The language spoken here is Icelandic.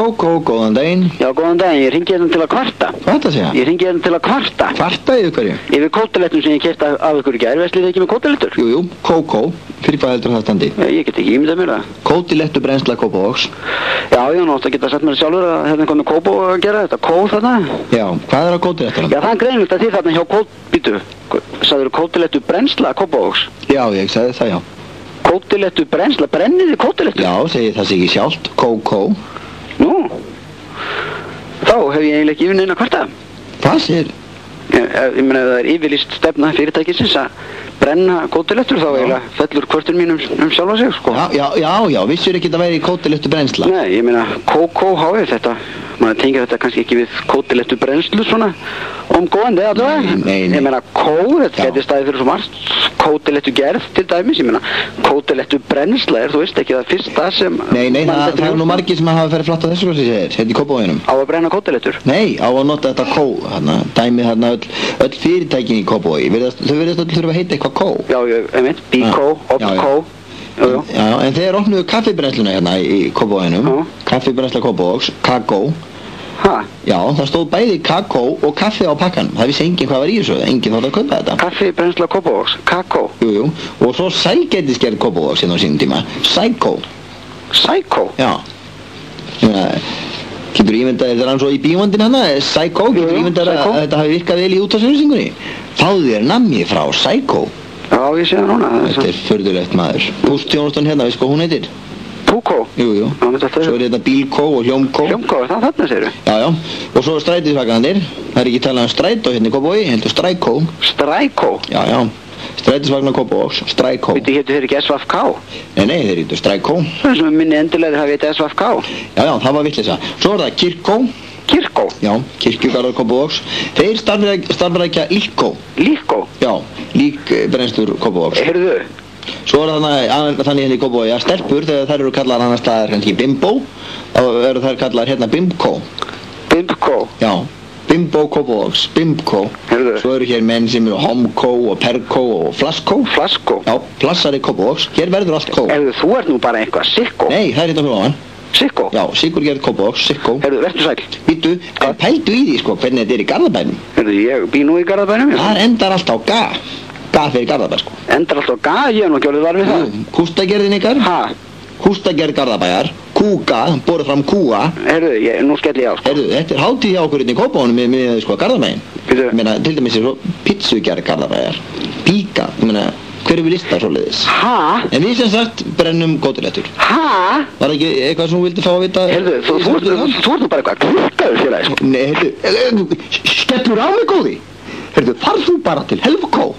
Kókó, góðan daginn. Já, góðan daginn, ég ringi hérna til að kvarta. Hvað er það að segja? Ég ringi hérna til að kvarta. Kvarta yfir hverju? Yfir kótilettum sem ég keypti af ykkur í gær, veslið þið ekki með kótilettur? Jú, Kókó, fyrir hvað heldur það standi? Ég get ekki ímyndað mér það. Kótilettu brennsla Kópavogs. Já, ég nátt að geta sagt mér sjálfur að hefði einhvern Kópó að gera þetta, kó þarna. Já, hvað er á kótilettunum? Já, það er greinilegt að þið þarna hjá kótbítu, sagður kótilettu brennsla Kópavogs. Já, ég sagði það, já. Kótilettu brennsla, brennið þið kótilettu? Já, segi það sig ekki sjálft, Kókó. Nú, þá hef ég eiginlega ekki yfir neina kvarta. Hvað sér? Ég meina ef það er yfirlýst stefna fyrirtækisins að brenna kótilettur þá eiginlega fellur kvörtun mín sjálfa sig, sko. Já, vissur ekki að væri kótilettu brennsla? Nei, ég meina Kókó háið þetta, maður tengir þetta kannski ekki við kótilettu brennslu svona góðandi allavega. Nei. Ég meina þetta geti staðið fyrir svo margt, kótilettu gerð til dæmis, ég meina kótilettu brennsla þú veist ekki það fyrsta sem... Nei, það er nú margir sem hafa ferið flatt á þessu hvað sem segir, hérna í Kópavoginum. Á að brenna kótilettur? Nei, á að nota þetta kó, dæmið öll fyrirtækin í Kópavogi, þau virðast öll þurfa að heita eitthvað kó. Já, ég veit, Bíkó, Opkó. Já, en þeir opnuðu kaffibrennsluna hérna í Kópavoginum, kaffibrennsla Kópavogs, kakó. Hæ? Já, það stóð bæði kakó og kaffi á pakkanum. Það vissi enginn hvað var í þessu, enginn þátt að kaupa þetta. Kaffibrennsla Kópavogs, kakó. Jú, og svo sælgætisgerð Kópavogs hérna á sínum tíma, Psycho. Psycho? Já. Getur ímyndað, þetta er hann svo í bíómyndin hana, Psycho, getur ímyndað að þetta hafi virkað vel í útvarpsauglýsingunni. Fáðu þér nammi frá Psycho. Já, ég sé það núna. Þetta er furðulegt maður. Póstþjónustan hérna, veist hvað hún heitir? Púkó? Jú. Svo er þetta bílkó og hljómkó. Hljómkó, það þarna segirðu? Já. Og svo strætisvagnarnir. Það er ekki talað um strætó hérna í Kópavogi, heldur strækó. Strækó? Já. Strætisvagnar Kópavogs, strækó. Þetta hétu þeir ekki SVFK? Nei, þeir hétu strækó. Það er sem minni endilegður hafi þetta SVFK. Já, það var vitleysa. Svo er það kirkó. Kirkó? Já, kirkjugarðar Kópavogs. Þeir starfrækja líkkó. Líkkó? Já, líkbrennslur Kópavogs. Heyrðu? Svo er þannig hérna í Kópavogi að stelpur, þegar þær eru kallaðar annar staðar hérna í Bimbo, þá eru þær kallaðar hérna Bimkó. Bimkó? Já, Bimbo Kópavogs, Bimkó. Heyrðu? Svo eru hér menn sem eru Homkó og Perkó og Flaskó. Flaskó? Já, Flassari Kópavogs, hér verður allt kó. Heyrðu, þú ert nú bara eitthvað Sikkó? Nei, það er hérna fyrir ofan. Sikkó? Já, Sigurgerð Kópavogs, Sikkó. Heyrðu, vertu sæl. Býttu, en pældu í því sko, hvernig þetta er í Garðabænum. Heyrðu, ég bý nú í Garðabænum. Þar endar allt á ga. Ga fyrir Garðabæ sko. Endar alltaf ga, ég hef nú ekki orðið var við það. Kústagerðin ykkar? Kústagerð Garðabæjar, kúga, borðið fram kúa. Heyrðu, nú skell ég á sko. Heyrðu, þetta er hátíð hjá okkur hérna í Kópavoginum með sko Garðabæin. Ég meina, til dæmis er svo pizzugerð Garðabæjar, píka, ég meina, hver er við listar svoleiðis? En við sem sagt brennum kótilettur. Var ekki eitthvað sem þú vildi fá að vita? Heyrðu, þú ert nú bara eitthvað klukkaður félagi sko. Nei, heyrðu, skellur á mig góði. Heyrðu, farð þú bara til Helfkó.